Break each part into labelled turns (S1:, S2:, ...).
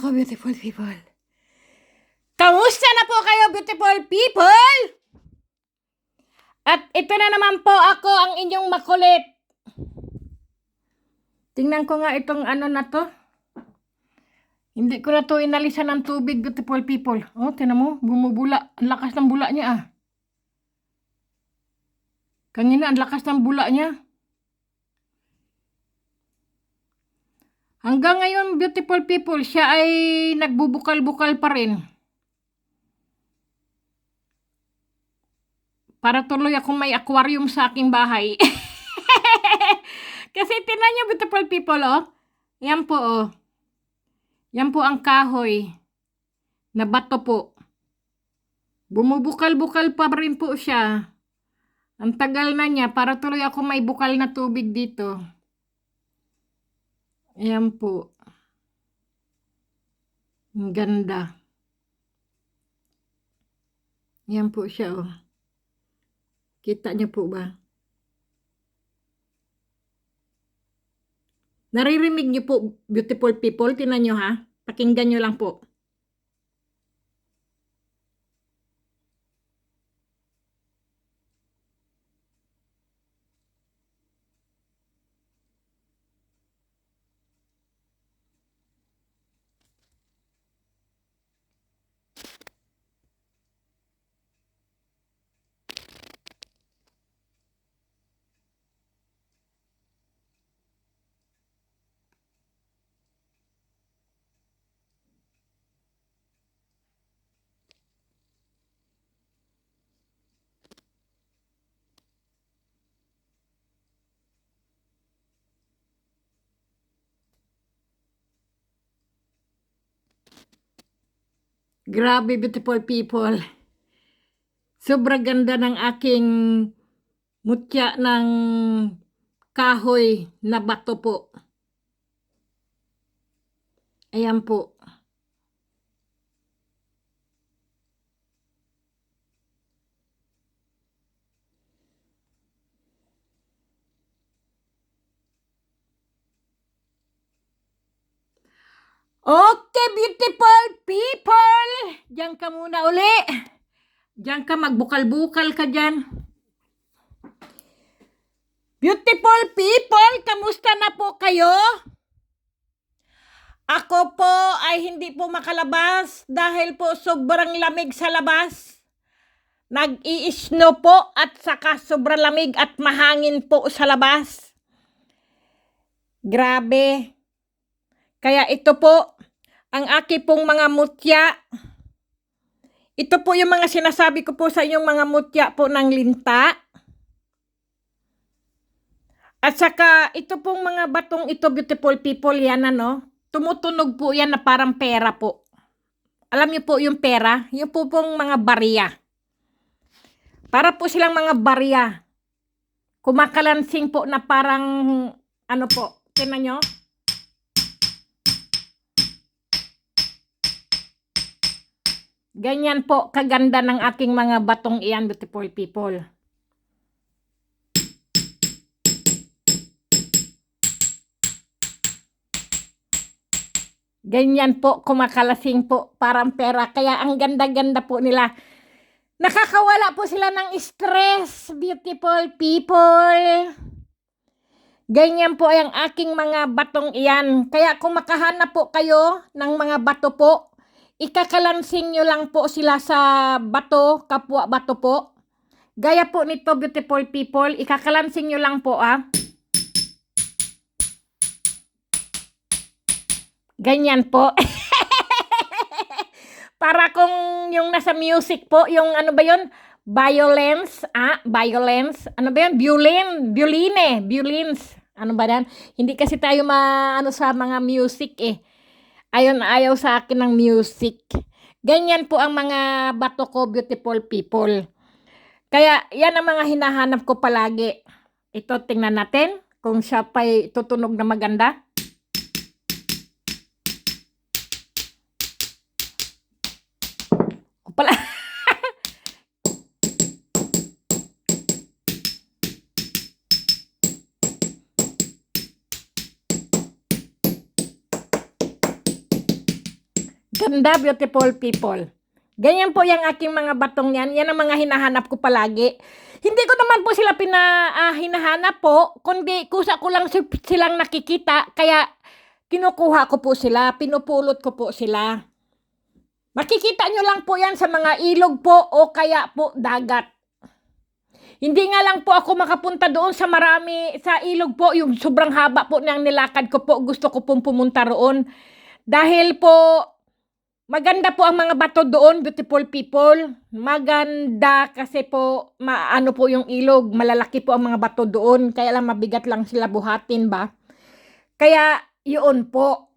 S1: nako, beautiful people. Kamusta na po kayo, beautiful people? At ito na naman po ako, ang inyong makulit. Tingnan ko nga itong ano na to. Hindi ko na to inalisan ng tubig, beautiful people. Oh, tingnan mo, bumubula. Ang lakas ng bula niya ah. Kanina, ang lakas ng bula niya. Hanggang ngayon, beautiful people, siya ay nagbubukal-bukal pa rin. Para tuloy akong may aquarium sa aking bahay. Kasi tingnan niyo, beautiful people, oh. Yan po, oh. Yan po ang kahoy na bato po. Bumubukal-bukal pa rin po siya. Ang tagal na niya, para tuloy ako may bukal na tubig dito. Ayan po. Ang ganda. Ayan po siya, oh. Kita niyo po ba? Naririnig niyo po, beautiful people? Tingnan niyo ha. Pakinggan niyo lang po. Grabe, beautiful people. Sobrang ganda ng aking mutya ng kahoy na bato po. Ayan po. Okay, beautiful people. Diyan ka muna uli. Diyan ka, magbukal-bukal ka dyan. Beautiful people, kamusta na po kayo? Ako po ay hindi po makalabas dahil po sobrang lamig sa labas. Nag-i-snow po at saka sobrang lamig at mahangin po sa labas. Grabe. Kaya ito po, ang aking pong mga mutya. Ito po yung mga sinasabi ko po sa inyong mga mutya po ng linta. At saka ito pong mga batong ito, beautiful people, yan ano. Tumutunog po yan na parang pera po. Alam niyo po yung pera? Yung po pong mga barya. Para po silang mga barya. Kumakalansing po na parang ano po. Tingnan nyo. Ganyan po kaganda ng aking mga batong iyan, beautiful people. Ganyan po, kumakalasing po, parang pera. Kaya ang ganda-ganda po nila. Nakakawala po sila ng stress, beautiful people. Ganyan po ang aking mga batong iyan. Kaya kung makahanap po kayo ng mga bato po, ikakalansing nyo lang po sila sa bato, kapwa bato po. Gaya po nito, beautiful people, ikakalansing nyo lang po ah. Ganyan po. Para kung yung nasa music po, yung ano ba yun? Violence, violence. Ano ba yun? Violins. Ano ba yan? Hindi kasi tayo ano sa mga music eh. Ayaw sa akin ng music. Ganyan po ang mga bato ko, beautiful people. Kaya yan ang mga hinahanap ko palagi. Ito, tingnan natin kung siya pa'y tutunog na maganda. Pala. Ganda, beautiful people. Ganyan po yung aking mga batong yan. Yan ang mga hinahanap ko palagi. Hindi ko naman po sila hinahanap po, kundi kusa ko lang silang nakikita, kaya kinukuha ko po sila, pinupulot ko po sila. Makikita nyo lang po yan sa mga ilog po o kaya po dagat. Hindi nga lang po ako makapunta doon sa ilog po, yung sobrang haba po ng nilakad ko po, gusto ko pong pumunta roon. Dahil po, maganda po ang mga bato doon, beautiful people. Maganda kasi po, ano po yung ilog, malalaki po ang mga bato doon, kaya lang mabigat lang sila buhatin ba. Kaya, yun po.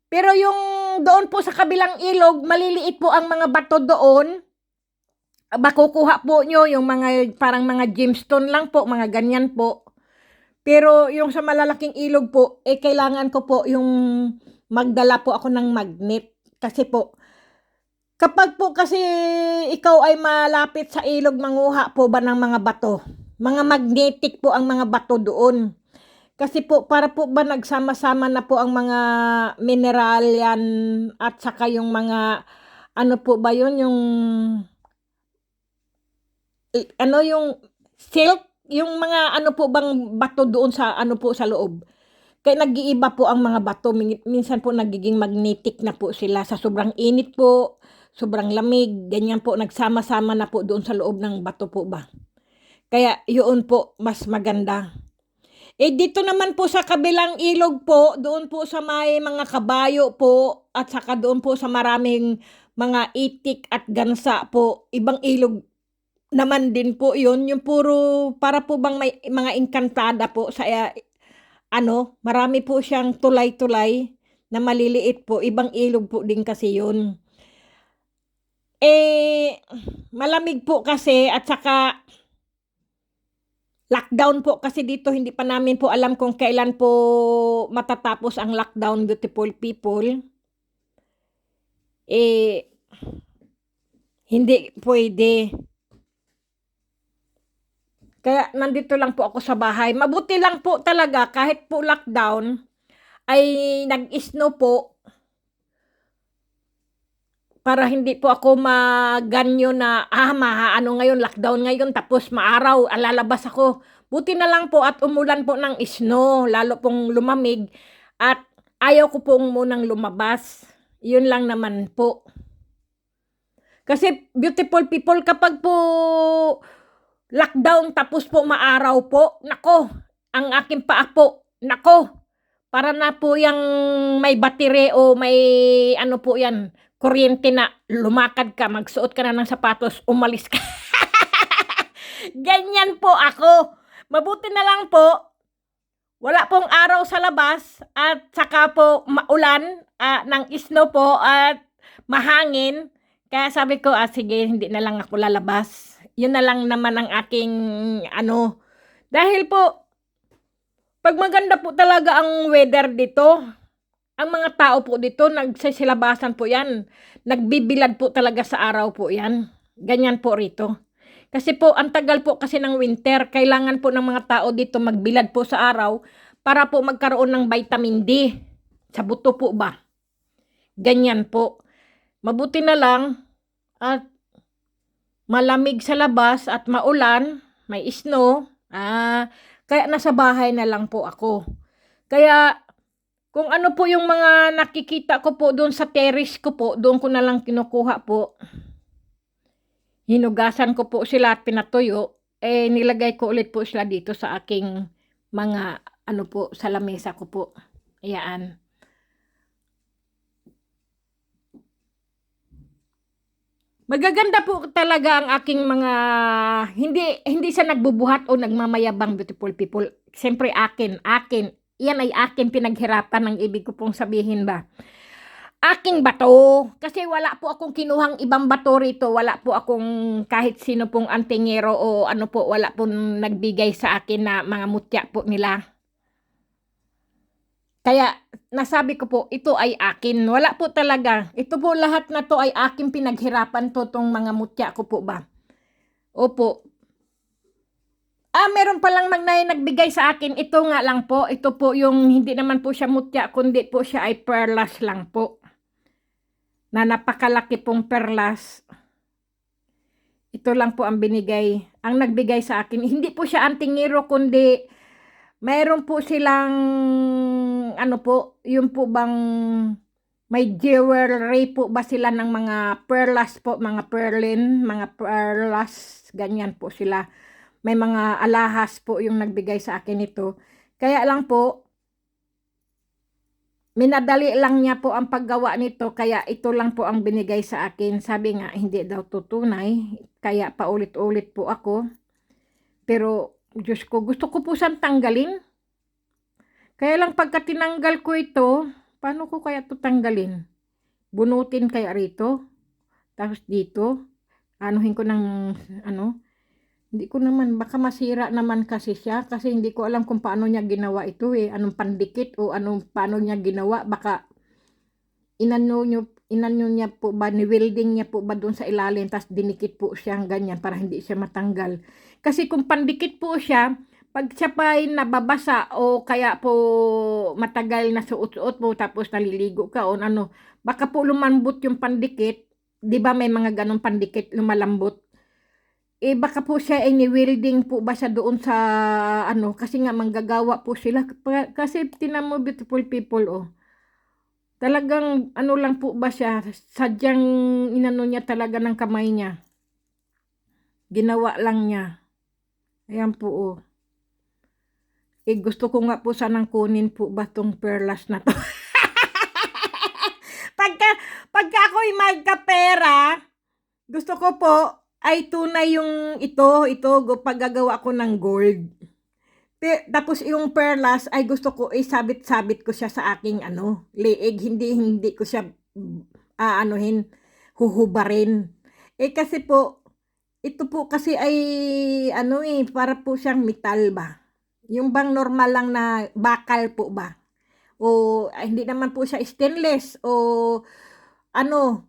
S1: Pero yung doon po sa kabilang ilog, maliliit po ang mga bato doon. Makukuha po nyo yung mga parang mga gemstone lang po, mga ganyan po. Pero yung sa malalaking ilog po, kailangan ko po yung magdala po ako ng magnet. Kasi po, kapag po kasi ikaw ay malapit sa ilog, manguha po ba ng mga bato? Mga magnetic po ang mga bato doon. Kasi po, para po ba nagsama-sama na po ang mga mineral yan at saka yung mga, ano po ba yun, yung silk, yung mga ano po bang bato doon sa ano po sa loob. Kaya nag-iiba po ang mga bato, minsan po nagiging magnetic na po sila sa sobrang init po, sobrang lamig, ganyan po nagsama-sama na po doon sa loob ng bato po ba. Kaya yun po mas maganda. Dito naman po sa kabilang ilog po, doon po sa may mga kabayo po at saka doon po sa maraming mga itik at gansa po, ibang ilog naman din po yun, yung puro para po bang may mga engkantada po sa marami po siyang tulay-tulay na maliliit po, ibang ilog po din kasi yun. Malamig po kasi at saka lockdown po kasi dito, hindi pa namin po alam kung kailan po matatapos ang lockdown, beautiful people. Hindi pwede. Kaya nandito lang po ako sa bahay. Mabuti lang po talaga kahit po lockdown ay nag-snow po para hindi po ako maganyo na ano ngayon, lockdown ngayon tapos maaraw, lalabas ako. Buti na lang po at umulan po ng snow, lalo pong lumamig at ayaw ko pong munang lumabas. Yun lang naman po. Kasi beautiful people, kapag po lockdown tapos po maaraw po, nako, ang aking paa po, nako, para na po yung may battery o may ano po yan, kuryente na lumakad ka, magsuot ka na ng sapatos, umalis ka. Ganyan po ako. Mabuti na lang po, wala pong araw sa labas at saka po maulan ng snow po at mahangin. Kaya sabi ko, sige, hindi na lang ako lalabas. Yun na lang naman ang aking dahil po, pag maganda po talaga ang weather dito, ang mga tao po dito, nagsisilabasan po yan. Nagbibilad po talaga sa araw po yan. Ganyan po rito. Kasi po, ang tagal po kasi ng winter, kailangan po ng mga tao dito magbilad po sa araw para po magkaroon ng vitamin D. Sa buto po ba? Ganyan po. Mabuti na lang at malamig sa labas at maulan, may snow, kaya nasa bahay na lang po ako. Kaya kung ano po yung mga nakikita ko po doon sa terrace ko po, doon ko na lang kinukuha po. Hinugasan ko po sila at pinatuyo, nilagay ko ulit po sila dito sa aking mga sa lamesa ko po. Ayan. Magaganda po talaga ang aking mga, hindi sa nagbubuhat o nagmamayabang, beautiful people. Siyempre akin, yan ay akin pinaghirapan, ang ibig ko pong sabihin ba. Aking bato, kasi wala po akong kinuhang ibang bato rito, wala po akong kahit sino pong antingero o wala pong nagbigay sa akin na mga mutya po nila. Kaya nasabi ko po, ito ay akin. Wala po talaga. Ito po lahat na to ay aking pinaghirapan to, tong mga mutya ko po ba. Opo. Meron palang nagbigay sa akin. Ito nga lang po. Ito po yung hindi naman po siya mutya, kundi po siya ay perlas lang po. na napakalaki pong perlas. Ito lang po ang binigay. Ang nagbigay sa akin. Hindi po siya antingero, kundi mayroon po silang, ano po, yung po bang may jewelry po ba sila ng mga perlas po, mga perlin, mga perlas, ganyan po sila. May mga alahas po yung nagbigay sa akin ito. Kaya lang po, minadali lang niya po ang paggawa nito, kaya ito lang po ang binigay sa akin. Sabi nga, hindi daw tutunay, kaya paulit-ulit po ako. Pero, Diyos ko, gusto ko po siyang tanggalin. Kaya lang pagka tinanggal ko ito, paano ko kaya ito tanggalin? Bunutin kaya rito? Tapos dito? Anuhin ko ng, ano? Hindi ko naman, baka masira naman kasi siya. Kasi hindi ko alam kung paano niya ginawa ito eh. Anong pandikit o paano niya ginawa. Baka inano niya po ba, ni-welding niya po ba doon sa ilalim. Tapos dinikit po siya ganyan para hindi siya matanggal. Kasi kung pandikit po siya, pag siya pa'y nababasa o kaya po matagal na suot-suot mo tapos naliligo ka o ano, baka po lumambot yung pandikit. Di ba may mga ganong pandikit lumalambot? Eh baka po siya ay ni-welding po ba siya doon sa ano, kasi nga manggagawa po sila. Kasi tinan mo, beautiful people, oh. Talagang ano lang po ba siya, sadyang inano niya talaga ng kamay niya. Ginawa lang niya. Ayan po, oh. Eh, gusto ko nga po sanang kunin po ba tong perlas na to. pagka ako'y magkapera, gusto ko po ay tunay yung ito paggagawa ko ng gold. Tapos yung perlas ay gusto ko sabit-sabit ko siya sa aking ano, leeg, hindi ko siya anuhin, huhubarin. Eh kasi po, ito po kasi ay ano eh, para po siyang metal ba? Yung bang normal lang na bakal po ba? O hindi naman po siya stainless o ano,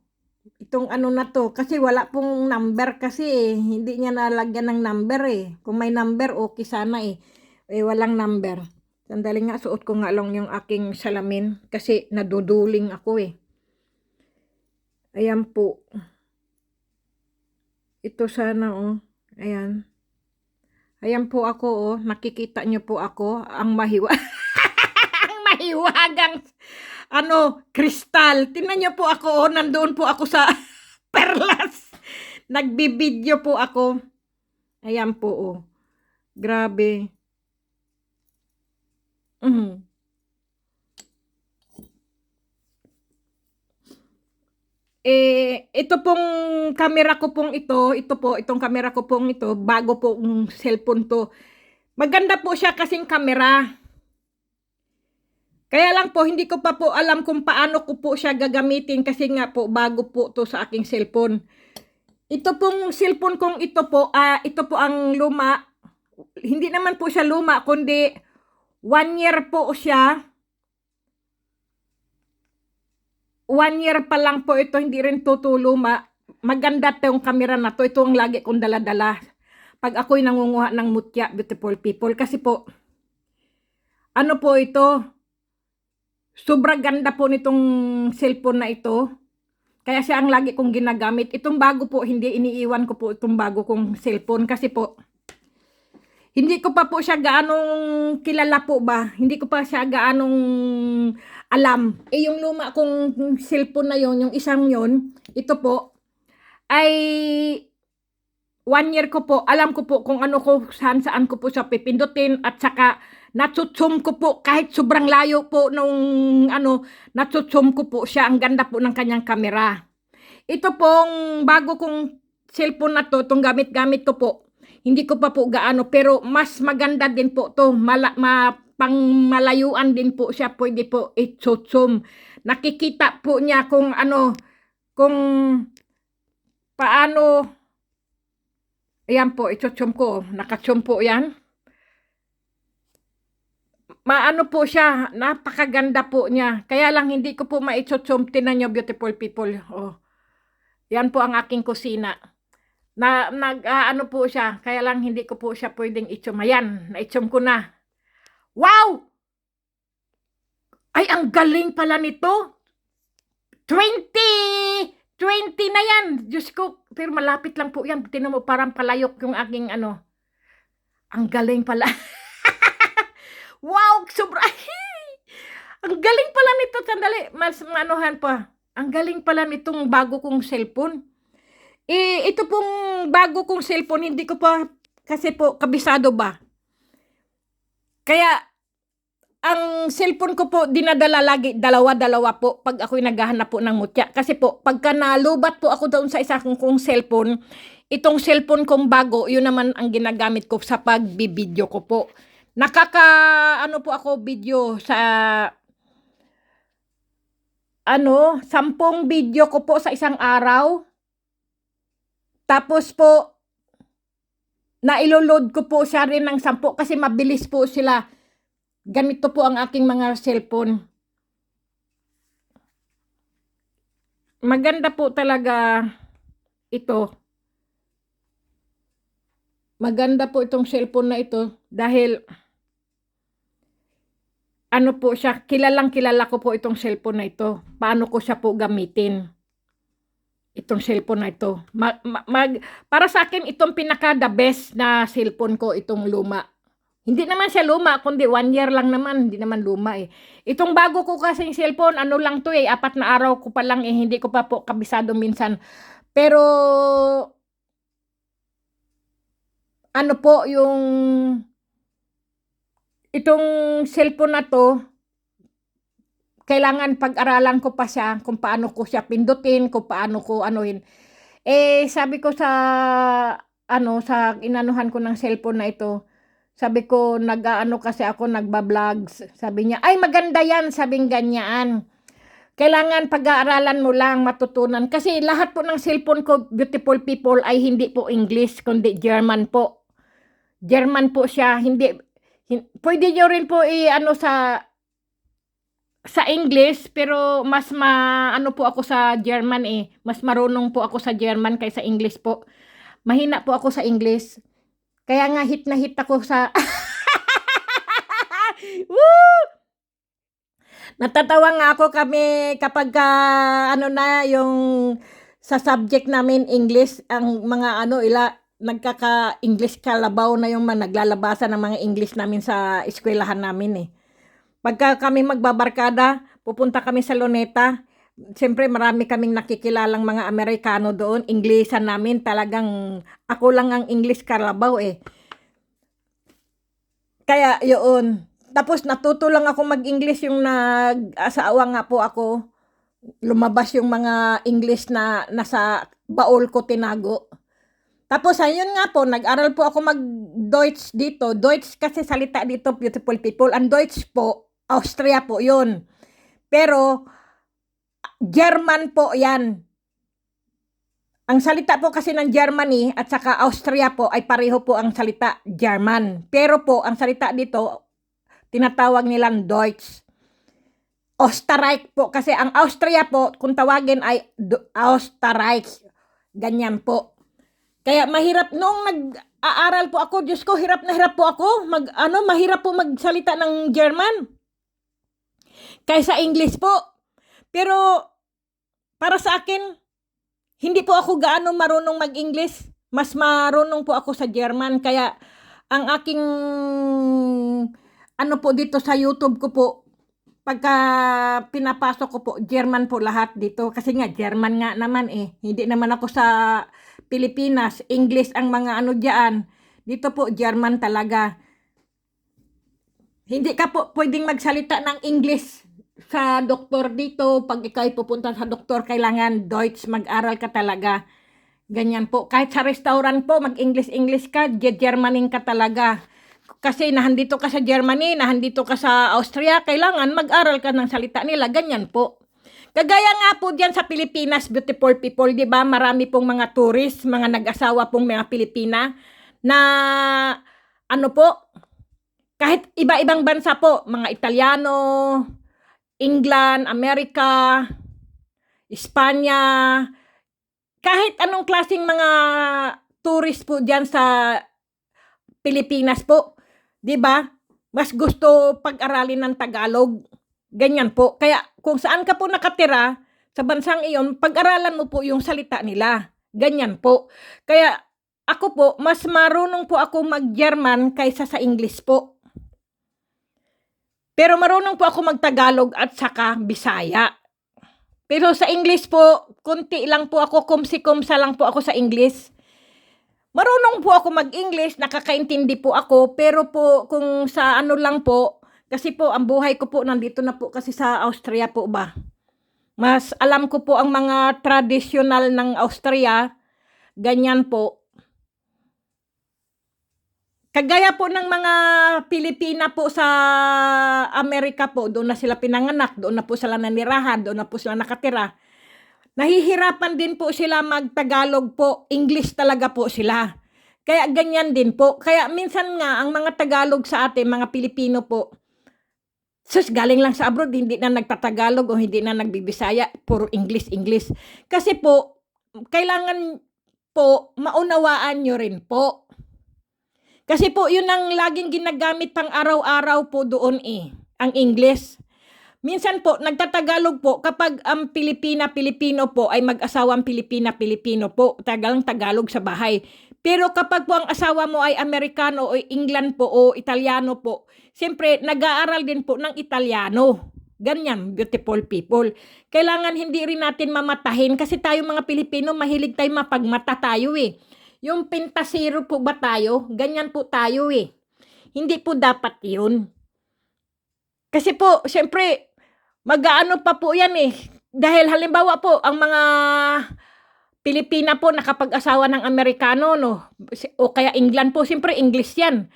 S1: itong ano na to. Kasi wala pong number kasi eh. Hindi niya nalagyan ng number eh. Kung may number, okay sana eh. Eh walang number. Sandali nga, suot ko nga lang yung aking salamin. Kasi naduduling ako eh. Ayan po. Ito sana oh. Ayan. Ayan po ako oh. Nakikita niyo po ako. Ang mahiwagang ano, kristal. Tingnan niyo po ako oh. Nandoon po ako sa perlas. Nagbibideo po ako. Ayan po oh. Grabe. Eh, ito pong camera ko pong itong camera ko pong ito, bago pong cellphone to. Maganda po siya kasing camera. Kaya lang po, hindi ko pa po alam kung paano ko po siya gagamitin kasi nga po, bago po to sa aking cellphone. Ito pong cellphone kong ito po ang luma. Hindi naman po siya luma, kundi 1 year po siya. 1 year pa lang po ito, hindi rin tutuluma. Maganda to yung camera na to. Ito ang lagi kong dala-dala. Pag ako'y nangunguha ng mutya, beautiful people. Kasi po, ano po ito? Sobrang ganda po nitong cellphone na ito. Kaya siya ang lagi kong ginagamit. Itong bago po, hindi iniiwan ko po itong bago kong cellphone. Kasi po, hindi ko pa po siya gaanong kilala po ba? Hindi ko pa siya gaanong alam. Eh yung luma kong cellphone na yon, yung isang yon, ito po, ay 1 year ko po, alam ko po kung ano ko, saan ko po siya pipindutin at saka natsutsum ko po kahit sobrang layo po nung ano, natsutsum ko po siya. Ang ganda po ng kanyang kamera. Ito pong bago kong cellphone na to, itong gamit-gamit ko po, hindi ko pa po gaano, pero mas maganda din po to, pang malayuan din po siya, pwede po itsutsum. Nakikita po niya kung ano, kung paano. Ayan po, itsutsum ko, nakatsum po yan. Maano po siya, napakaganda po niya. Kaya lang hindi ko po maitsutsum. Tinan nyo, beautiful people. Oh. Yan po ang aking kusina. Ano po siya, kaya lang hindi ko po siya pwedeng itsum. Ayan, naitsum ko na. Wow! Ay, ang galing pala nito. 20 20 na yan. Diyos ko, pero malapit lang po yan. Tinan mo, parang palayok yung aking ano. Ang galing pala. Wow, sobra. Ang galing pala nito. Sandali, mas manuhan pa. Ang galing pala nitong bago kong cellphone. Ito pong bago kong cellphone, hindi ko pa, kasi po, kabisado ba? Kaya, ang cellphone ko po, dinadala lagi, dalawa-dalawa po, pag ako'y naghahanap po ng mutya. Kasi po, pagka nalubat po ako doon sa isa kong cellphone, itong cellphone kong bago, yun naman ang ginagamit ko sa pagbibideo ko po. Ano po ako video sa, 10 video ko po sa isang araw. Tapos po, nailoload ko po siya rin ng 10 kasi mabilis po sila. Ganito po ang aking mga cellphone. Maganda po talaga ito. Maganda po itong cellphone na ito dahil ano po siya, kilalang kilala ko po itong cellphone na ito. Paano ko siya po gamitin? Itong cellphone na ito. Para sa akin, itong pinaka the best na cellphone ko, itong luma. Hindi naman siya luma, kundi 1 year lang naman. Hindi naman luma eh. Itong bago ko kasing cellphone, ano lang to eh, 4 na araw ko pa lang eh, hindi ko pa po kabisado minsan. Pero, ano po yung, itong cellphone na to, kailangan pag-aralan ko pa siya kung paano ko siya pindutin, kung paano ko anuhin. Sabi ko sa, sa inanuhan ko ng cellphone na ito, sabi ko, kasi ako, nagba-vlogs. Sabi niya, ay maganda yan, sabing ganyan. Kailangan pag-aaralan mo lang, matutunan. Kasi lahat po ng cellphone ko, beautiful people, ay hindi po English, kundi German po. German po siya, pwede nyo rin po sa English, pero mas po ako sa German eh. Mas marunong po ako sa German kaysa English po. Mahina po ako sa English. Kaya nga hit na hit ako sa Woo! Natatawa nga ako kami kapag yung sa subject namin English, ang mga nagkaka-English kalabaw na yung naglalabasan ng mga English namin sa eskwelahan namin eh. Pagka kami magbabarkada, pupunta kami sa Luneta, siyempre marami kaming nakikilalang mga Amerikano doon, Inglesan namin, talagang ako lang ang English kalabaw eh. Kaya yun. Tapos natuto lang ako mag-English yung nag-asawa nga po ako. Lumabas yung mga English na nasa baol ko tinago. Tapos ayun nga po, nag-aral po ako mag-Deutsch dito. Deutsch kasi salita dito, beautiful people. Ang Deutsch po, Austria po yun. Pero, German po yan. Ang salita po kasi ng Germany at saka Austria po ay pareho po ang salita German. Pero po, ang salita dito, tinatawag nilang Deutsch. Österreich po, kasi ang Austria po, kung tawagin ay Österreich. Ganyan po. Kaya mahirap, noong nag-aaral po ako, Diyos ko, hirap na hirap po ako. Mahirap po magsalita ng German. Kaysa English po. Pero, para sa akin, hindi po ako gaano marunong mag-English. Mas marunong po ako sa German. Kaya, ang aking, po dito sa YouTube ko po, pagka pinapasok ko po, German po lahat dito. Kasi nga, German nga naman eh. Hindi naman ako sa Pilipinas. English ang mga dyan. Dito po, German talaga. Hindi ka po pwedeng magsalita ng English sa doktor dito. Pag ikaw pupunta sa doktor, kailangan Deutsch, mag-aral ka talaga. Ganyan po. Kahit sa restaurant po, mag-English ka, Germaning ka talaga. Kasi nahandito ka sa Germany, nahandito ka sa Austria, kailangan mag-aral ka ng salita nila. Ganyan po. Kagaya nga po diyan sa Pilipinas, beautiful people, di ba? Marami pong mga tourist, mga nag-asawa pong mga Pilipina na kahit iba-ibang bansa po, mga Italiano, England, Amerika, Espanya, kahit anong klaseng mga tourist po diyan sa Pilipinas po, di ba? Mas gusto pag-aralin ng Tagalog. Ganyan po. Kaya kung saan ka po nakatira, sa bansang iyon, pag-aralan mo po yung salita nila. Ganyan po. Kaya ako po, mas marunong po ako mag-German kaysa sa English po. Pero marunong po ako mag-Tagalog at saka Bisaya. Pero sa English po, konti lang po ako, kumsi-kumsa lang po ako sa English. Marunong po ako mag-English, nakakaintindi po ako, pero po kung sa ano lang po, kasi po ang buhay ko po nandito na po kasi sa Austria po ba. Mas alam ko po ang mga tradisyonal ng Austria, ganyan po. Kagaya po ng mga Pilipina po sa Amerika po, doon na sila pinanganak, doon na po sila nanirahan, doon na po sila nakatira. Nahihirapan din po sila mag-Tagalog po, English talaga po sila. Kaya ganyan din po. Kaya minsan nga, ang mga Tagalog sa atin, mga Pilipino po, galing lang sa abroad, hindi na nagtatagalog o hindi na nagbibisaya, puro English. Kasi po, kailangan po, maunawaan nyo rin po. Kasi po, yun ang laging ginagamit pang araw-araw po doon ang English. Minsan po, nagtatagalog po kapag ang Pilipino po ay mag-asawang Pilipino po, Tagalog sa bahay. Pero kapag po ang asawa mo ay Amerikano o England po o Italiano po, siyempre nag-aaral din po ng Italiano. Ganyan, beautiful people. Kailangan hindi rin natin mamatahin kasi tayo mga Pilipino, mahilig tayo mapagmata tayo Yung pintasiro po ba tayo? Ganyan po tayo Hindi po dapat yun. Kasi po, syempre, mag-aano pa po yan Dahil halimbawa po, ang mga Pilipina po nakapag-asawa ng Amerikano, no? O kaya England po, syempre English yan.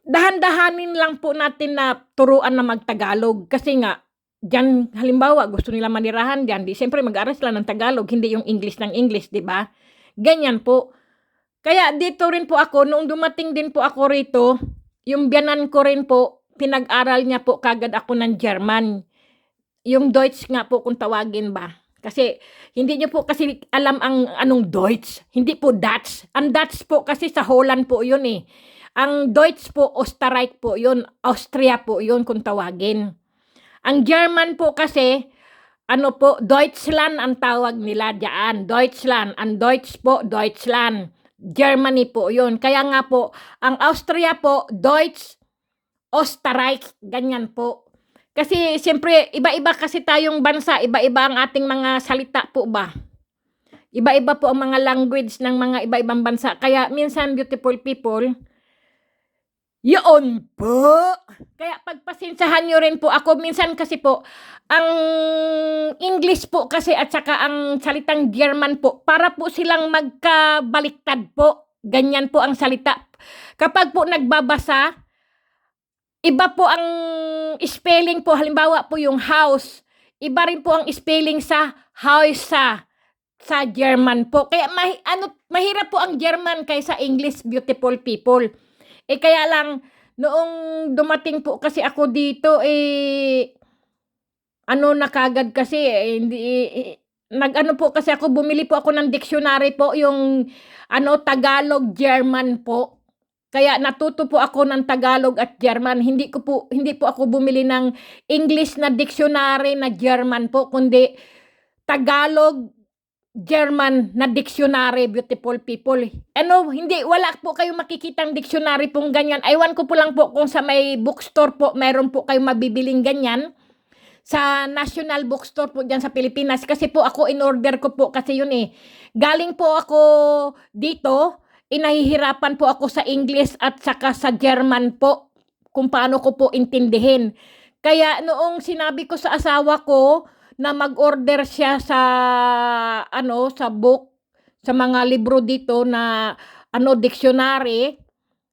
S1: Dahan-dahanin lang po natin na turuan na mag-Tagalog. Kasi nga, dyan, halimbawa, gusto nila manirahan dyan, siyempre mag-aaral sila ng Tagalog, hindi yung English ng English, di ba? Ganyan po. Kaya dito rin po ako, noong dumating din po ako rito, yung biyanan ko rin po, pinag-aral niya po kagad ako ng German. Yung Deutsch nga po kung tawagin ba. Kasi hindi niyo po kasi alam ang anong Deutsch. Hindi po Dutch. Ang Dutch po kasi sa Holland po yun Ang Deutsch po, Österreich po yun. Austria po yun kung tawagin. Ang German po kasi, ano po, Deutschland ang tawag nila dyan. Deutschland. Ang Deutsch po, Deutschland. Germany po yun. Kaya nga po, ang Austria po, Deutsch, Österreich, ganyan po. Kasi siyempre, iba-iba kasi tayong bansa, iba-iba ang ating mga salita po ba. Iba-iba po ang mga language ng mga iba-ibang bansa. Kaya minsan, beautiful people, yun po. Kaya pagpasensahan nyo rin po ako. Minsan kasi po, ang English po kasi at saka ang salitang German po, para po silang magkabaliktad po. Ganyan po ang salita. Kapag po nagbabasa, iba po ang spelling po. Halimbawa po yung house. Iba rin po ang spelling sa house sa German po. Kaya mahirap po ang German kaysa English, beautiful people. Kaya lang, noong dumating po kasi ako dito, na kagad kasi, nag-ano po kasi ako, bumili po ako ng dictionary po, yung, Tagalog, German po. Kaya natuto po ako ng Tagalog at German. Hindi po ako bumili ng English na dictionary na German po, kundi Tagalog, German na dictionary, beautiful people. Wala po kayong makikitang dictionary pong ganyan. Aywan ko po lang po kung sa may bookstore po, meron po kayong mabibiling ganyan. Sa National Bookstore po dyan sa Pilipinas. Kasi po ako, in-order ko po kasi yun Galing po ako dito, nahihirapan po ako sa English at saka sa German po, kung paano ko po intindihin. Kaya noong sinabi ko sa asawa ko, na mag-order siya sa sa book, sa mga libro dito na dictionary,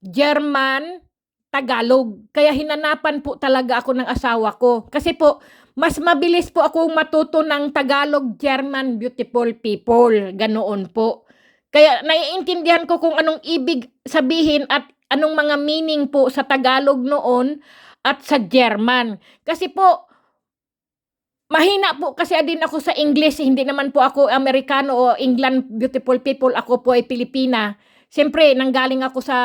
S1: German, Tagalog. Kaya hinanapan po talaga ako ng asawa ko. Kasi po, mas mabilis po akong matuto ng Tagalog, German, beautiful people. Ganoon po. Kaya naiintindihan ko kung anong ibig sabihin at anong mga meaning po sa Tagalog noon at sa German. Kasi po, mahina po kasi din ako sa English. Hindi naman po ako Amerikano o England, beautiful people. Ako po ay Pilipina. siyempre nanggaling ako sa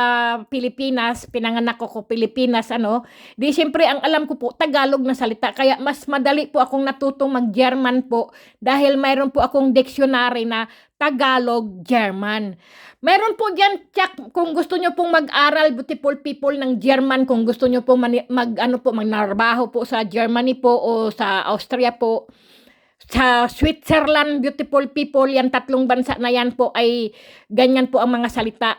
S1: Pilipinas, pinanganak ako Pilipinas, ano, di siyempre ang alam ko po Tagalog na salita, kaya mas madali po akong natutong mag-German po dahil mayroon po akong dictionary na Tagalog, German. Meron po diyan, tsak, kung gusto nyo pong mag-aral, beautiful people, ng German, kung gusto nyo pong magnarbaho po sa Germany po o sa Austria po, sa Switzerland, beautiful people, yan tatlong bansa na yan po ay ganyan po ang mga salita.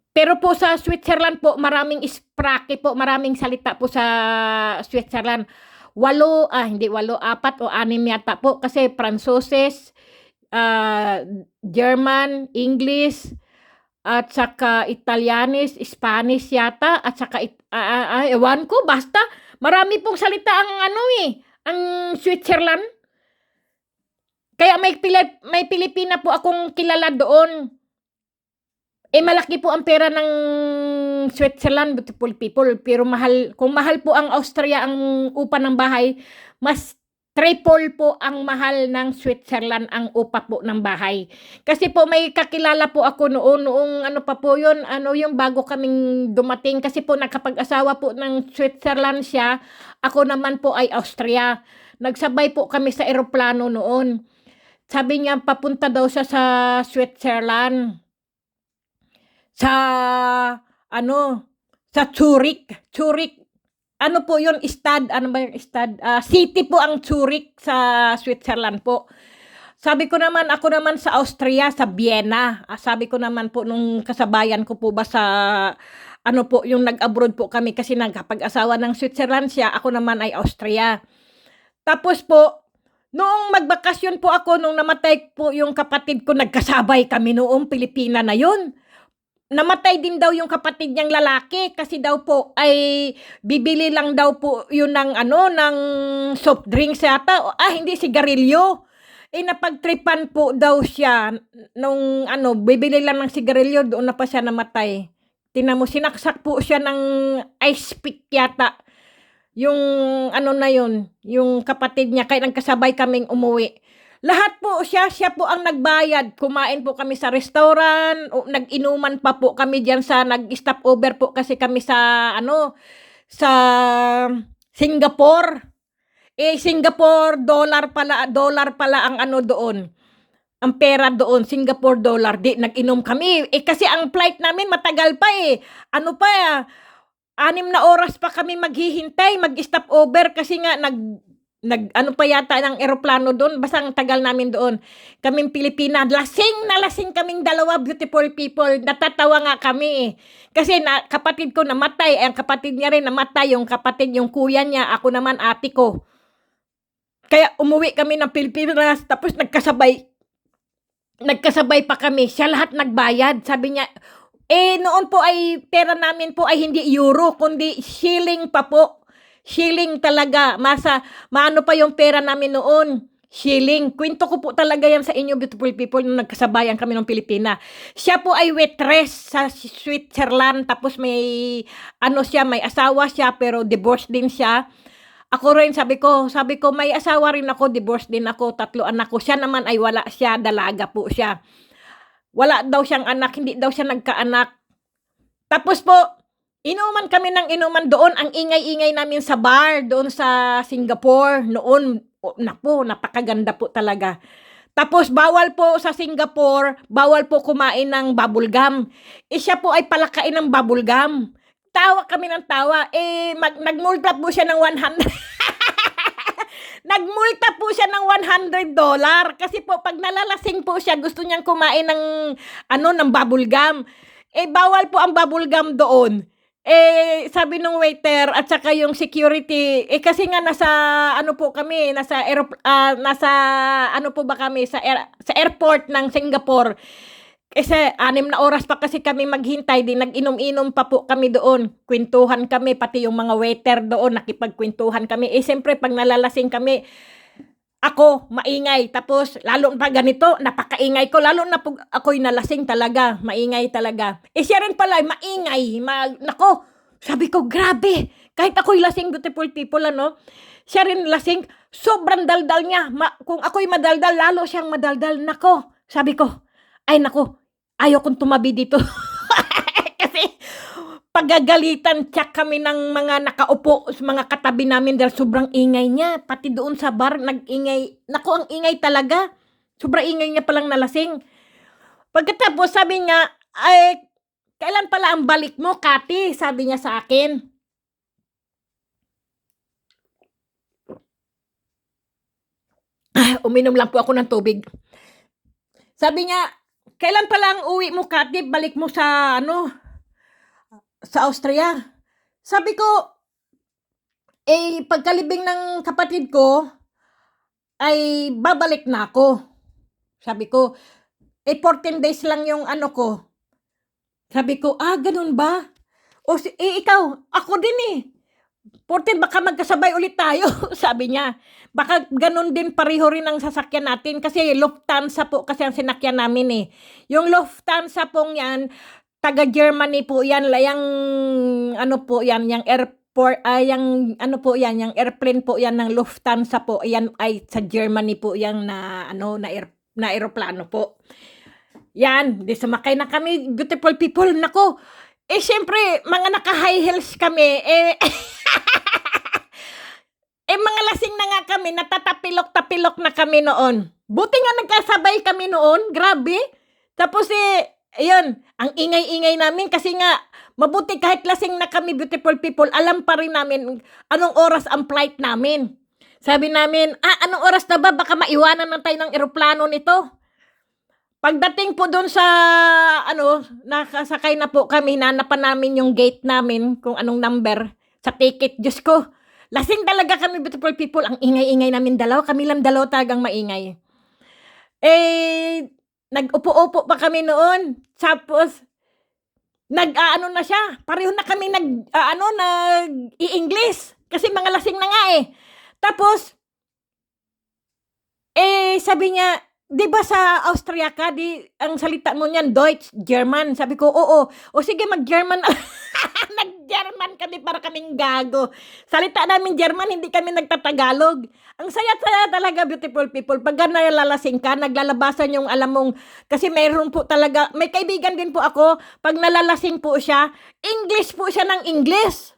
S1: Pero po sa Switzerland po, maraming sprake po, maraming salita po sa Switzerland. Hindi walo, apat o anim yata po kasi Fransoses, German, English, at saka Italianis, Spanish yata, at saka ewan ko, basta marami pong salita ang ang Switzerland. Kaya may Pilipina po akong kilala doon. Malaki po ang pera ng Switzerland, beautiful people, pero kung mahal po ang Austria ang upa ng bahay, mas triple po ang mahal ng Switzerland ang upa po ng bahay. Kasi po may kakilala po ako noong ano pa po yun, yung bago kaming dumating, kasi po nakapag-asawa po ng Switzerland siya, ako naman po ay Austria. Nagsabay po kami sa eroplano noon. Sabi niya papunta daw siya sa Switzerland. Sa Zurich. Ano po yun, city po ang Zurich sa Switzerland po. Sabi ko naman, ako naman sa Austria, sa Vienna. Sabi ko naman po nung kasabayan ko po ba sa, yung nag-abroad po kami kasi nagkapag-asawa ng Switzerland siya, ako naman ay Austria. Tapos po, noong magbakasyon po ako, nung namatay po yung kapatid ko, nagkasabay kami noong Pilipina na yun. Namatay din daw yung kapatid niyang lalaki kasi daw po ay bibili lang daw po yun ng ng soft drinks yata. Hindi, sigarilyo. Napagtripan po daw siya nung bibili lang ng sigarilyo, doon na pa siya namatay. Tingnan mo, sinaksak po siya ng ice pick yata. Yung na yun, yung kapatid niya, kaya nagkasabay kaming umuwi. Lahat po siya po ang nagbayad. Kumain po kami sa restaurant, o nag-inuman pa po kami diyan sa nag-stop over po kasi kami sa sa Singapore. Singapore dollar pala ang doon. Ang pera doon, Singapore dollar. Di nag-inom kami. Kasi ang flight namin matagal pa 6 na oras pa kami maghihintay, mag-stop over kasi nga pa yata ng eroplano doon, basta ang tagal namin doon. Kaming Pilipina, lasing kaming dalawa, beautiful people. Natatawa nga kami kasi kapatid ko namatay, ang kapatid niya rin namatay, yung kuya niya, ako naman ate ko. Kaya umuwi kami ng Pilipinas, tapos nagkasabay pa kami. Siya lahat nagbayad. Sabi niya, noon po ay pera namin po ay hindi euro, kundi shilling pa po. Shilling talaga. Maano pa yung pera namin noon. Shilling. Kwento ko po talaga yan sa inyo, beautiful people, nung nagkasabayan kami ng Pilipina. Siya po ay waitress sa Switzerland. Tapos may may asawa siya, pero divorced din siya. Ako rin, sabi ko, may asawa rin ako, divorced din ako, 3 anak ko. Siya naman ay wala siya, dalaga po siya. Wala daw siyang anak, hindi daw siya nagkaanak. Tapos po, inuman kami ng inuman doon. Ang ingay-ingay namin sa bar doon sa Singapore noon. Napakaganda po talaga. Tapos bawal po sa Singapore, bawal po kumain ng bubble gum. Siya po ay palakain ng bubble gum. Tawa kami ng tawa. Nagmulta po siya ng 100. Nagmulta po siya ng $100 kasi po pag nalalasing po siya, gusto niyang kumain ng ng bubble gum. Bawal po ang bubble gum doon. Sabi nung waiter at saka yung security, kasi nga nasa po kami, nasa sa airport ng Singapore. Kasi 6 na oras pa kasi kami maghintay, di nag-inom-inom pa po kami doon. Kwentuhan kami, pati yung mga waiter doon, nakipagkwentuhan kami. Siyempre, pag nalalasing kami, ako, maingay. Tapos, lalo pa ganito, napakaingay ko. Lalo na pag ako'y nalasing talaga. Maingay talaga. Siya rin pala, maingay. Nako, sabi ko, grabe. Kahit ako'y lasing, beautiful people, siya rin lasing. Sobrang daldal niya. Kung ako'y madaldal, lalo siyang madaldal. Nako, sabi ko, ay nako, ayaw kong tumabi dito. Kasi pagagalitan check kami ng mga nakaupo sa mga katabi namin dahil sobrang ingay niya. Pati doon sa bar, nag-ingay. Naku, ang ingay talaga. Sobrang ingay niya palang nalasing. Pagkatapos, sabi niya, ay, kailan pala ang balik mo, Kati? Sabi niya sa akin. Uminom lang po ako ng tubig. Sabi niya, kailan pala ang uwi mo, Kati? Balik mo sa, sa Austria. Sabi ko, pagkalibing ng kapatid ko, ay babalik na ako. Sabi ko, 14 days lang yung ko. Sabi ko, ganun ba? O ikaw, ako din eh. 14, baka magkasabay ulit tayo, sabi niya. Baka ganun din pareho rin ang sasakyan natin kasi Lufthansa po kasi ang sinakyan namin eh. Yung Lufthansa pong yan, taga Germany po yan, yung po yan, yung airport, yung po yan, yung airplane po yan ng Lufthansa po, yan ay sa Germany po yan na na aeroplano po. Yan, di sumakay na kami, beautiful people, nako. Siyempre, mga naka-high heels kami, mga lasing na nga kami, natatapilok-tapilok na kami noon. Buti nga nagkasabay kami noon, grabe. Tapos ayun, ang ingay-ingay namin kasi nga, mabuti kahit lasing na kami, beautiful people, alam pa rin namin anong oras ang flight namin. Sabi namin, anong oras na ba? Baka maiwanan na tayo ng eroplano nito. Pagdating po doon sa, nakasakay na po kami, hinanapan namin yung gate namin, kung anong number, sa ticket. Diyos ko, lasing talaga kami, beautiful people. Ang ingay-ingay namin dalawa. Kami lang dalawa talagang maingay. Nag-upo-upo pa kami noon. Tapos, na siya. Pareho na kami nag-i-English. Kasi mga lasing na nga eh. Tapos, sabi niya, di ba sa Austria ka, ang salita mo niyan, Deutsch, German. Sabi ko, oo. O sige, mag-German. Nag-German kami para kaming gago. Salita namin German, hindi kami nagtatagalog. Ang saya-saya talaga, beautiful people. Pag nalalasing ka, naglalabasan yung alam mong, kasi mayroon po talaga, may kaibigan din po ako, pag nalalasing po siya, English po siya ng English.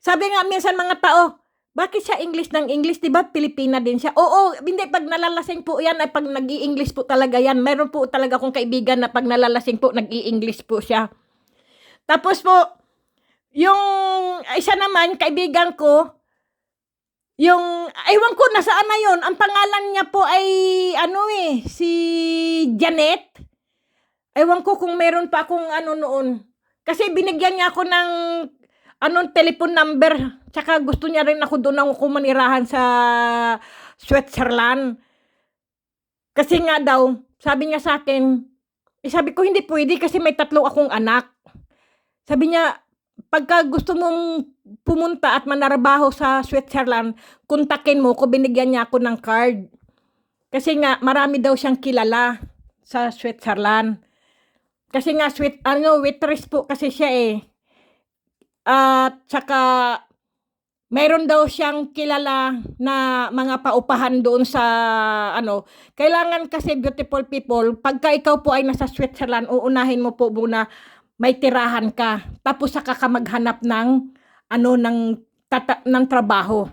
S1: Sabi nga minsan mga tao, bakit siya English ng English? Diba Pilipina din siya? Oo, hindi, pag nalalasing po yan, ay pag nag-i-English po talaga yan. Meron po talaga akong kaibigan na pag nalalasing po, nag-i-English po siya. Tapos po, yung isa naman, kaibigan ko, yung, ewan ko, nasaan na yun? Ang pangalan niya po ay, si Janet. Ewan ko kung meron pa akong noon. Kasi binigyan niya ako ng, telephone number. Tsaka gusto niya rin ako doon ako manirahan sa Switzerland. Kasi nga daw, sabi niya sa akin, sabi ko hindi pwede kasi may 3 akong anak. Sabi niya, pagka gusto mong pumunta at manarabaho sa Switzerland, kontakin mo ko, binigyan niya ako ng card. Kasi nga, marami daw siyang kilala sa Switzerland. Kasi nga, waitress po kasi siya eh. At saka, mayroon daw siyang kilala na mga paupahan doon sa, kailangan kasi, beautiful people, pagka ikaw po ay nasa Switzerland, uunahin mo po muna, may tirahan ka. Tapos saka ka maghanap ng, ng trabaho.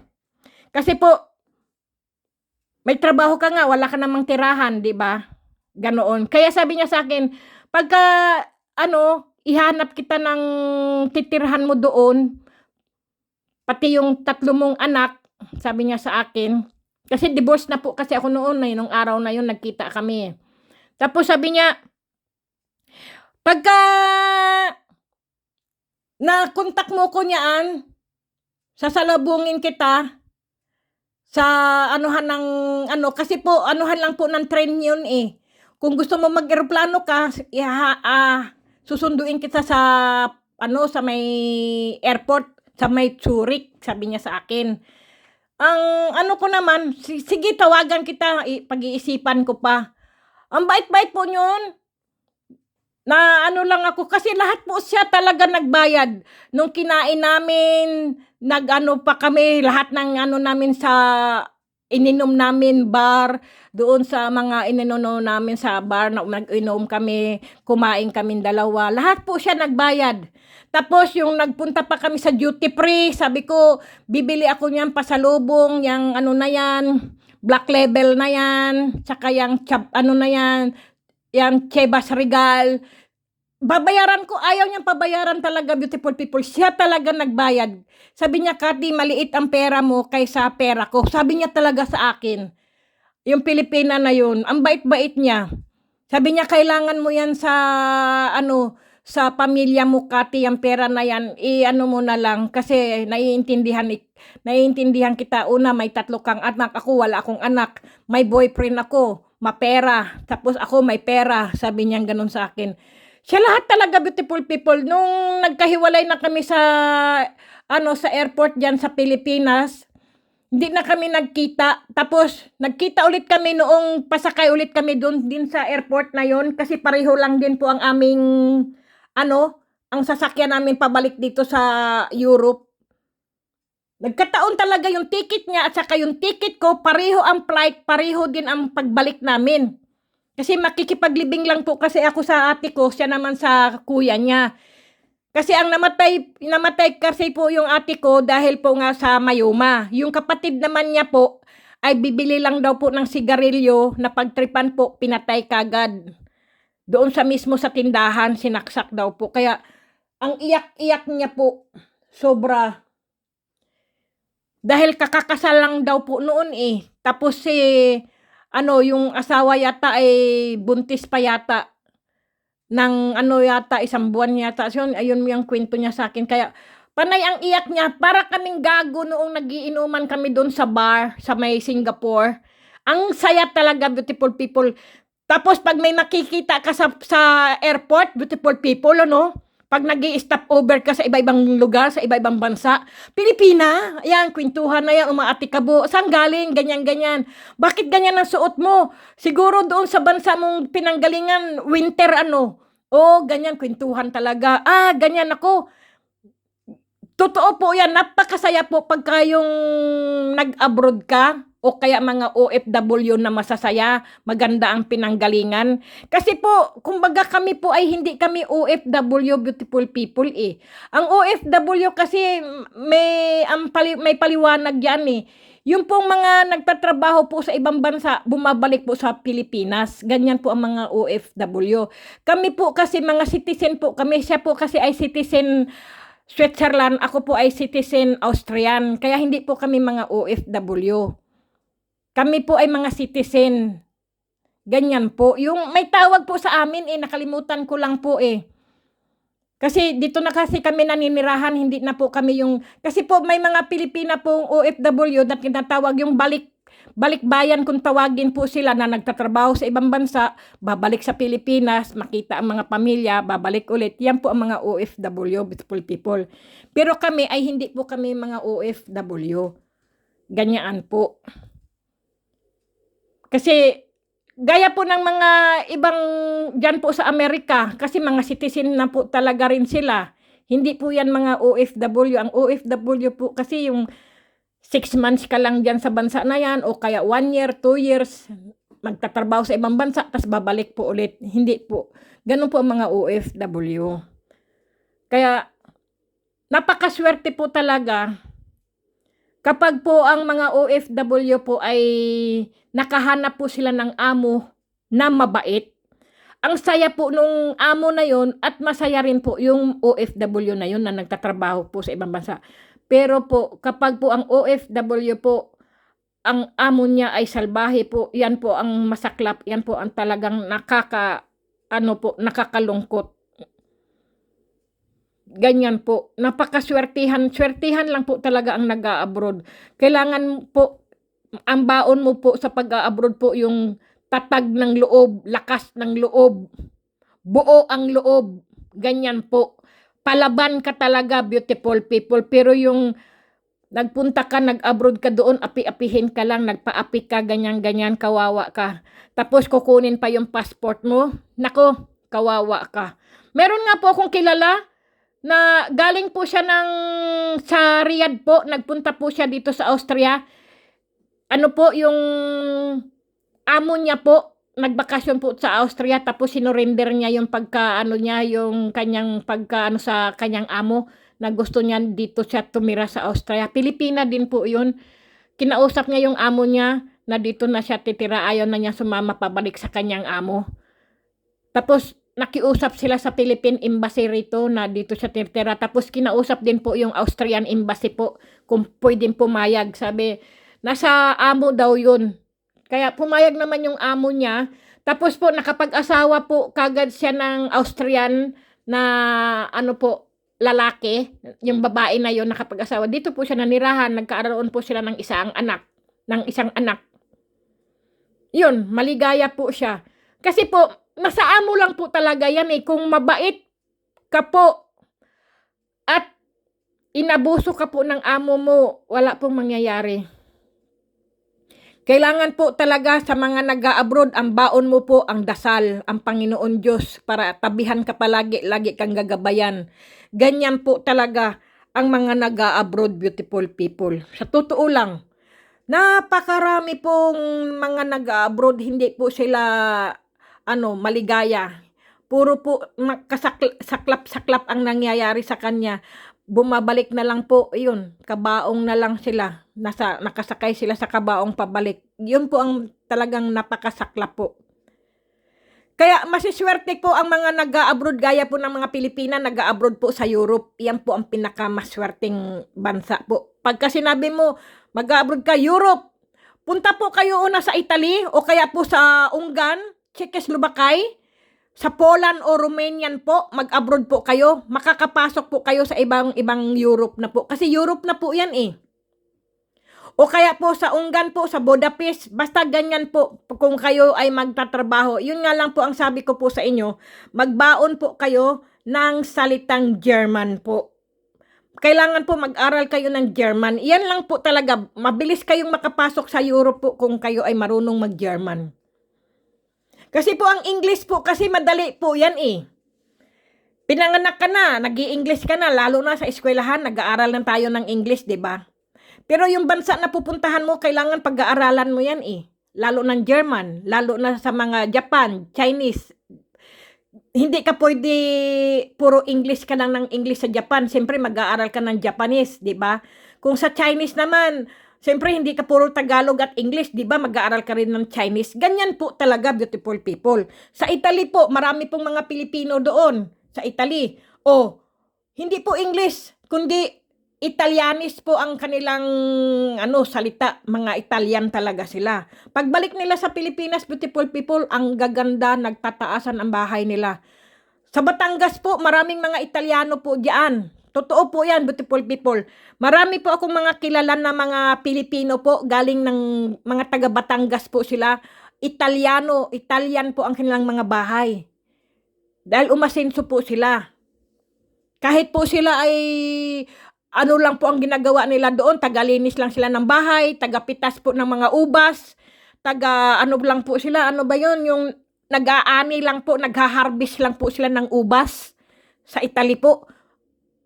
S1: Kasi po, may trabaho ka nga, wala ka namang tirahan, di ba? Ganoon. Kaya sabi niya sa akin, pagka, ihanap kita ng titirhan mo doon, pati yung 3 mong anak, sabi niya sa akin, kasi divorce na po kasi ako noon, nung araw na yun, nagkita kami. Tapos sabi niya, pagka na-contact mo ko niyaan, sasalubungin kita sa anuhan ng kasi po anuhan lang po ng train yun eh. Kung gusto mo mag-eroplano ka, susunduin kita sa sa may airport, sa may Zurich, sabi niya sa akin. Ang ko naman, sige tawagan kita, pag-iisipan ko pa. Ang bait-bait po yun. Na lang ako, kasi lahat po siya talaga nagbayad. Nung kinain namin, pa kami, lahat ng namin sa ininom namin bar, doon sa mga ininom namin sa bar na nag-inom kami, kumain kaming dalawa. Lahat po siya nagbayad. Tapos yung nagpunta pa kami sa duty free, sabi ko, bibili ako niyan pasalubong, yung ano na yan, black label na yan, tsaka yung ano na yan, yung Chivas Regal. Babayaran ko, ayaw niyang pabayaran talaga, beautiful people. Siya talaga nagbayad. Sabi niya, Kati, maliit ang pera mo kaysa pera ko. Sabi niya talaga sa akin. Yung Pilipina na yun, ang bait-bait niya. Sabi niya, kailangan mo yan sa, ano, sa pamilya mo, Kati, yung pera na yan, ano mo na lang. Kasi naiintindihan kita. Una, may 3 kang anak. Ako, wala akong anak. May boyfriend ako, mapera. Tapos ako, may pera. Sabi niya ganun sa akin. Siya lahat talaga, beautiful people. Nung nagkahiwalay na kami sa sa airport diyan sa Pilipinas, hindi na kami nagkita. Tapos nagkita ulit kami noong pasakay ulit kami doon din sa airport na yon, kasi pareho lang din po ang aming ang sasakyan namin pabalik dito sa Europe. Nagkataon talaga yung ticket niya at saka yung ticket ko, pareho ang flight, pareho din ang pagbalik namin. Kasi makikipaglibing lang po kasi ako sa ate ko, siya naman sa kuya niya. Kasi ang namatay kasi po yung ate ko dahil po nga sa mayoma. Yung kapatid naman niya po ay bibili lang daw po ng sigarilyo, na pagtripan po, pinatay kagad. Doon sa mismo sa tindahan, sinaksak daw po. Kaya ang iyak-iyak niya po, sobra. Dahil kakakasal lang daw po noon eh. Tapos yung asawa yata ay buntis pa yata ng yata 1 buwan yata. So, ayun yung kwento niya sa akin. Kaya panay ang iyak niya. Para kaming gago noong nagiinuman kami doon sa bar sa may Singapore. Ang saya talaga, beautiful people. Tapos pag may makikita ka sa airport, beautiful people, pag nag-i-stop over ka sa iba-ibang lugar, sa iba-ibang bansa, Pilipina, ayan, kwentuhan na yan, umaatikabo, saan galing, ganyan-ganyan. Bakit ganyan ang suot mo? Siguro doon sa bansa mong pinanggalingan, winter ganyan, kwentuhan talaga. Ganyan ako. Totoo po yan, napakasaya po pagka yung nag-abroad ka, o kaya mga OFW na masasaya, maganda ang pinanggalingan. Kasi po, kumbaga kami po ay hindi kami OFW, beautiful people eh. Ang OFW kasi may paliwanag yan eh. Yung pong mga nagtatrabaho po sa ibang bansa, bumabalik po sa Pilipinas. Ganyan po ang mga OFW. Kami po kasi mga citizen po kami. Siya po kasi ay citizen Switzerland. Ako po ay citizen Austrian. Kaya hindi po kami mga OFW. Kami po ay mga citizen. Ganyan po. Yung may tawag po sa amin nakalimutan ko lang po eh. Kasi dito na kasi kami naninirahan, hindi na po kami kasi po may mga Pilipina pong OFW na tinatawag yung balikbayan kung tawagin po sila, na nagtatrabaho sa ibang bansa, babalik sa Pilipinas, makita ang mga pamilya, babalik ulit. Yan po ang mga OFW, beautiful people. Pero kami ay hindi po kami mga OFW. Ganyan po. Kasi gaya po ng mga ibang dyan po sa Amerika, kasi mga citizen na po talaga rin sila. Hindi po yan mga OFW. Ang OFW po kasi yung 6 months ka lang dyan sa bansa na yan, o kaya 1 year, 2 years, magtatrabaho sa ibang bansa, tapos babalik po ulit. Hindi po. Ganun po ang mga OFW. Kaya napakaswerte po talaga kapag po ang mga OFW po ay nakahanap po sila ng amo na mabait. Ang saya po nung amo na yon, at masaya rin po yung OFW na yon na nagtatrabaho po sa ibang bansa. Pero po, kapag po ang OFW po, ang amo niya ay salbahe po, yan po ang masaklap, yan po ang talagang nakakalungkot. Ganyan po. Napakaswertihan lang po talaga ang nag-a-abroad. Kailangan po, ang baon mo po sa pag-a-abroad po yung tatag ng loob, lakas ng loob, buo ang loob. Ganyan po. Palaban ka talaga, beautiful people. Pero yung nagpunta ka, nag-abroad ka doon, api-apihin ka lang, nagpa-api ka, ganyan-ganyan, kawawa ka. Tapos kukunin pa yung passport mo. Nako, kawawa ka. Meron nga po akong kilala na galing po siya sa Riyadh po, nagpunta po siya dito sa Austria. ano po, yung amo niya po, nagbakasyon po sa Austria tapos sinurrender niya yung pagka-ano niya, yung kanyang pagka-ano sa kanyang amo na gusto niya dito siya tumira sa Austria. Pilipina din po yun. Kinausap niya yung amo niya na dito na siya titira, ayaw na niya sumama pabalik sa kanyang amo. Tapos nakiusap sila sa Philippine Embassy rito na dito siya titira. Tapos kinausap din po yung Austrian Embassy po kung pwedeng pumayag. Sabi, nasa amo daw yun. Kaya pumayag naman yung amo niya. Tapos po nakapag-asawa po kagad siya ng Austrian na ano po, lalaki. Yung babae na yun nakapag-asawa. Dito po siya nanirahan. Nagkaroon po sila ng isang anak. Yun, maligaya po siya. Kasi po, nasa amo lang po talaga yan eh. Kung mabait ka po at inabuso ka po ng amo mo, wala pong mangyayari. Kailangan po talaga sa mga nag-a-abroad, ang baon mo po ang dasal, ang Panginoon Diyos, para tabihan ka palagi, lagi kang gagabayan. Ganyan po talaga ang mga nag-a-abroad, beautiful people. Sa totoo lang, napakarami pong mga nag-a-abroad, hindi po sila maligaya. Puro po saklap-saklap ang nangyayari sa kanya. Bumabalik na lang po, yun, kabaong na lang sila. Nakasakay sila sa kabaong pabalik. Yun po ang talagang napakasaklap po. Kaya masiswerte po ang mga nag-a-abroad gaya po ng mga Pilipina nag-a-abroad po sa Europe. Yan po ang pinakamaswerteng bansa po. Pagka sinabi mo, mag-a-abroad ka Europe, punta po kayo una sa Italy o kaya po sa Ungarn, Czechoslovakia, sa Poland o Romanian po, mag-abroad po kayo. Makakapasok po kayo sa ibang Europe na po. Kasi Europe na po yan eh. O kaya po sa Ungarn po, sa Budapest, basta ganyan po kung kayo ay magtatrabaho. Yun nga lang po ang sabi ko po sa inyo, magbaon po kayo ng salitang German po. Kailangan po mag-aral kayo ng German. Yan lang po talaga, mabilis kayong makapasok sa Europe po kung kayo ay marunong mag-German. Kasi po ang English po, kasi madali po yan eh. Pinanganak ka na, nag-i-English ka na, lalo na sa eskwelahan, nag-aaral na tayo ng English, di ba? Pero yung bansa na pupuntahan mo, kailangan pag-aaralan mo yan eh. Lalo ng German, lalo na sa mga Japan, Chinese. Hindi ka pwede puro English ka lang ng English sa Japan. Siyempre mag-aaral ka ng Japanese, di ba? Kung sa Chinese naman, siyempre hindi ka puro Tagalog at English, di ba? Mag-aaral ka rin ng Chinese. Ganyan po talaga, beautiful people. Sa Italy po, marami pong mga Pilipino doon sa Italy. O, hindi po English, kundi Italianis po ang kanilang salita. Mga Italian talaga sila. Pagbalik nila sa Pilipinas, beautiful people, ang gaganda, nagtataasan ang bahay nila. Sa Batangas po, maraming mga Italiano po diyan. Totoo po yan, beautiful people. Marami po akong mga kilala na mga Pilipino po, galing ng mga taga Batangas po sila. Italian po ang kanilang mga bahay. Dahil umasenso po sila. Kahit po sila ay lang po ang ginagawa nila doon, tagalinis lang sila ng bahay, tagapitas po ng mga ubas, lang po sila, yung nag-aani lang po, nagha-harvest lang po sila ng ubas sa Italy po.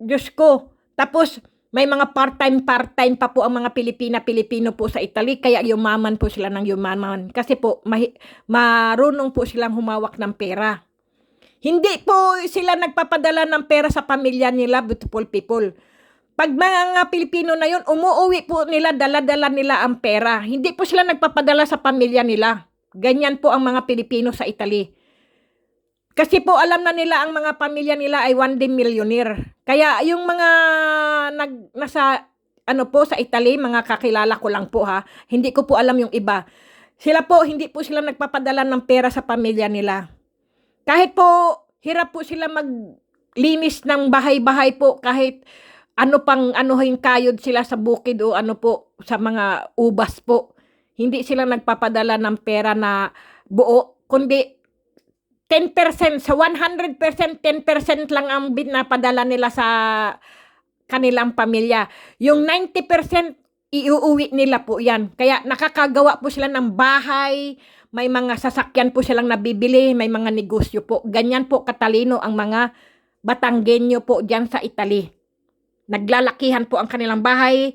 S1: Diyos ko. Tapos, may mga part-time pa po ang mga Pilipino po sa Italy, kaya yumaman po sila ng yumaman. Kasi po, marunong po silang humawak ng pera. Hindi po sila nagpapadala ng pera sa pamilya nila, beautiful people. Pag mga Pilipino na yun, umuwi po nila, dala-dala nila ang pera. Hindi po sila nagpapadala sa pamilya nila. Ganyan po ang mga Pilipino sa Italy. Kasi po alam na nila ang mga pamilya nila ay one day millionaire. Kaya yung mga nasa sa Italy, mga kakilala ko lang po ha, hindi ko po alam yung iba. Hindi po sila nagpapadala ng pera sa pamilya nila. Kahit po, hirap po sila maglinis ng bahay-bahay po, kahit yung kayod sila sa bukid o po sa mga ubas po. Hindi sila nagpapadala ng pera na buo, kundi 10%, sa 100%, 10% lang ang binapadala nila sa kanilang pamilya. Yung 90%, iuuwi nila po yan. Kaya nakakagawa po sila ng bahay, may mga sasakyan po silang nabibili, may mga negosyo po. Ganyan po katalino ang mga Batanggenyo po dyan sa Italy. Naglalakihan po ang kanilang bahay.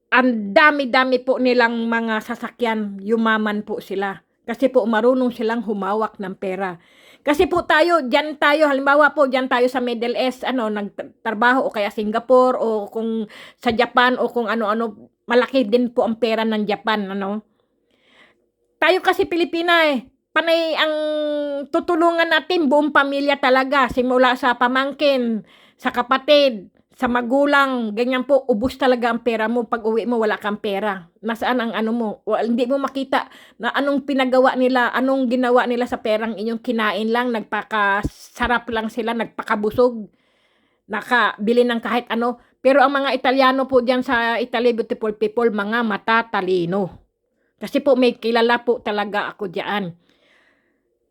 S1: ang dami-dami po nilang mga sasakyan, yumaman po sila. Kasi po marunong silang humawak ng pera. Kasi po tayo, diyan tayo, halimbawa po, diyan tayo sa Middle East, nagtrabaho o kaya Singapore o kung sa Japan o kung ano-ano, malaki din po ang pera ng Japan, Tayo kasi Pilipina panay ang tutulungan natin buong pamilya talaga, simula sa pamangkin, sa kapatid, sa magulang, ganyan po, ubos talaga ang pera mo. Pag uwi mo, wala kang pera. Nasaan ang ano mo? Hindi mo makita na anong pinagawa nila, anong ginawa nila sa perang inyong kinain lang, nagpakasarap lang sila, nagpakabusog, nakabili ng kahit ano. Pero ang mga Italiano po dyan sa Italy, beautiful people, mga matatalino. Kasi po may kilala po talaga ako diyan.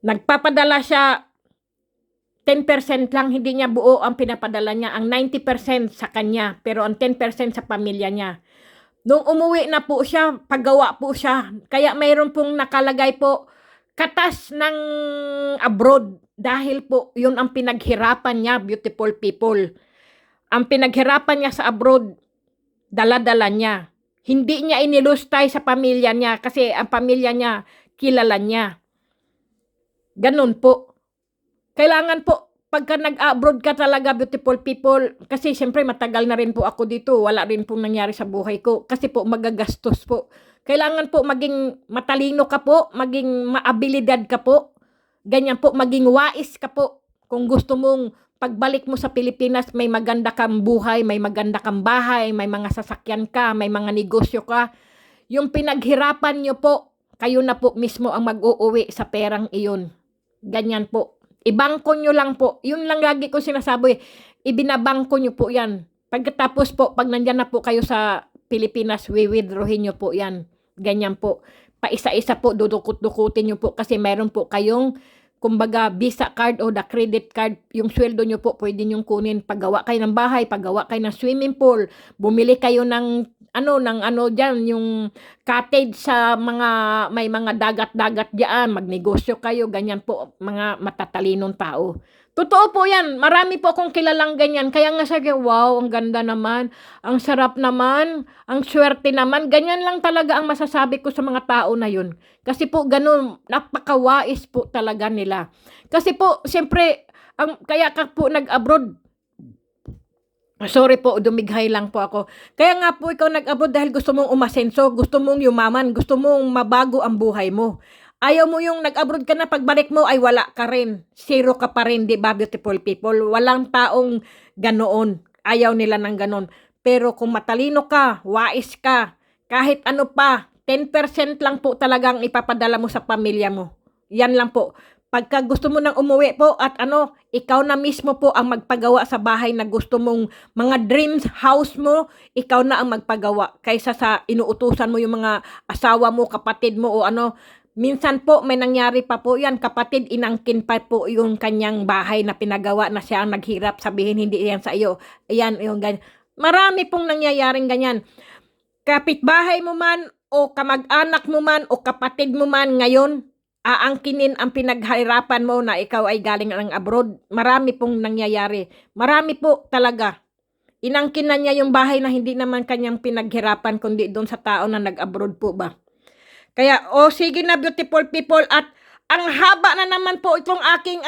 S1: Nagpapadala siya 10% lang, hindi niya buo ang pinapadala niya. Ang 90% sa kanya, pero ang 10% sa pamilya niya. Nung umuwi na po siya, paggawa po siya. Kaya mayroon pong nakalagay po, katas ng abroad. Dahil po, yun ang pinaghirapan niya, beautiful people. Ang pinaghirapan niya sa abroad, dala-dala niya. Hindi niya inilustay sa pamilya niya kasi ang pamilya niya, kilala niya. Ganun po. Kailangan po, pagka nag-abroad ka talaga, beautiful people, kasi siyempre matagal na rin po ako dito, wala rin pong nangyari sa buhay ko, kasi po magagastos po. Kailangan po maging matalino ka po, maging maabilidad ka po, ganyan po, maging wais ka po. Kung gusto mong pagbalik mo sa Pilipinas, may maganda kang buhay, may maganda kang bahay, may mga sasakyan ka, may mga negosyo ka, yung pinaghirapan nyo po, kayo na po mismo ang mag-uuwi sa perang iyon. Ganyan po. Ibangko nyo lang po. Yun lang lagi ko sinasabi. Ibinabangko nyo po yan. Pagkatapos po, pag nandyan na po kayo sa Pilipinas, withdrawin nyo po yan. Ganyan po. Paisa-isa po, dudukot-dukutin nyo po kasi meron po kayong, kumbaga, Visa card o the credit card. Yung sweldo nyo po, pwede nyo kunin. Paggawa kayo ng bahay, paggawa kayo ng swimming pool, bumili kayo ng dyan, yung cottage sa may mga dagat-dagat diyan, magnegosyo kayo, ganyan po, mga matatalinong tao. Totoo po yan, marami po akong kilalang ganyan, kaya nga sabi, wow, ang ganda naman, ang sarap naman, ang swerte naman, ganyan lang talaga ang masasabi ko sa mga tao na yun. Kasi po ganun, napakawais po talaga nila. Kasi po, siyempre, kaya ka po nag-abroad, sorry po, dumighay lang po ako. Kaya nga po ikaw nag-abroad dahil gusto mong umasenso, gusto mong yumaman, gusto mong mabago ang buhay mo. Ayaw mo yung nag-abroad ka na, pagbalik mo ay wala ka rin. Zero ka pa rin, di ba, beautiful people? Walang taong ganoon. Ayaw nila ng ganon. Pero kung matalino ka, wais ka, kahit ano pa, 10% lang po talagang ipapadala mo sa pamilya mo. Yan lang po. Pagka gusto mo nang umuwi po at ikaw na mismo po ang magpagawa sa bahay na gusto mong mga dreams house mo, ikaw na ang magpagawa kaysa sa inuutusan mo yung mga asawa mo, kapatid mo o minsan po may nangyari pa po yan, kapatid inangkin pa po yung kanyang bahay na pinagawa na siya ang naghirap, sabihin hindi yan sa iyo. Ayan, yung ganyan. Marami pong nangyayaring ganyan. Kapitbahay mo man o kamag-anak mo man o kapatid mo man ngayon, aangkinin ang pinaghirapan mo na ikaw ay galing ng abroad. Marami pong nangyayari. Marami po talaga. Inangkin na niya yung bahay na hindi naman kanyang pinaghirapan kundi doon sa tao na nag-abroad po ba. Kaya, sige na beautiful people, at ang haba na naman po itong aking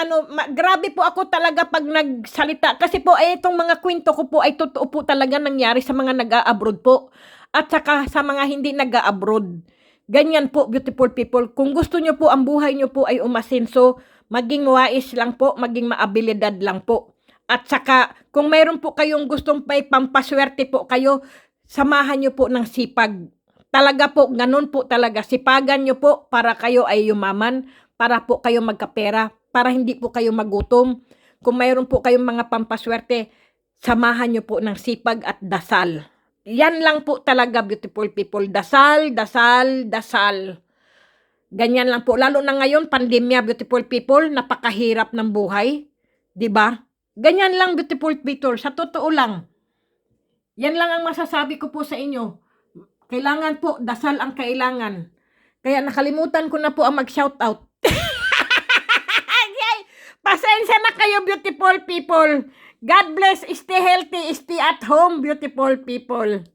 S1: grabe po ako talaga pag nagsalita. Kasi po itong mga kwento ko po ay totoo po talaga nangyari sa mga nag-a-abroad po. At saka sa mga hindi nag-a-abroad. Ganyan po, beautiful people. Kung gusto nyo po, ang buhay nyo po ay umasenso, maging wais lang po, maging maabilidad lang po. At saka, kung mayroon po kayong gustong pampaswerte po kayo, samahan nyo po ng sipag. Talaga po, ganun po talaga. Sipagan nyo po para kayo ay yumaman, para po kayo magkapera, para hindi po kayo magutom. Kung mayroon po kayong mga pampaswerte, samahan nyo po ng sipag at dasal. Yan lang po talaga, beautiful people. Dasal, dasal, dasal. Ganyan lang po. Lalo na ngayon, pandemya, beautiful people, napakahirap ng buhay. 'Di ba? Ganyan lang, beautiful people. Sa totoo lang. Yan lang ang masasabi ko po sa inyo. Kailangan po, dasal ang kailangan. Kaya nakalimutan ko na po ang mag-shoutout. Pasensya na kayo, beautiful people. God bless. Stay healthy. Stay at home, beautiful people.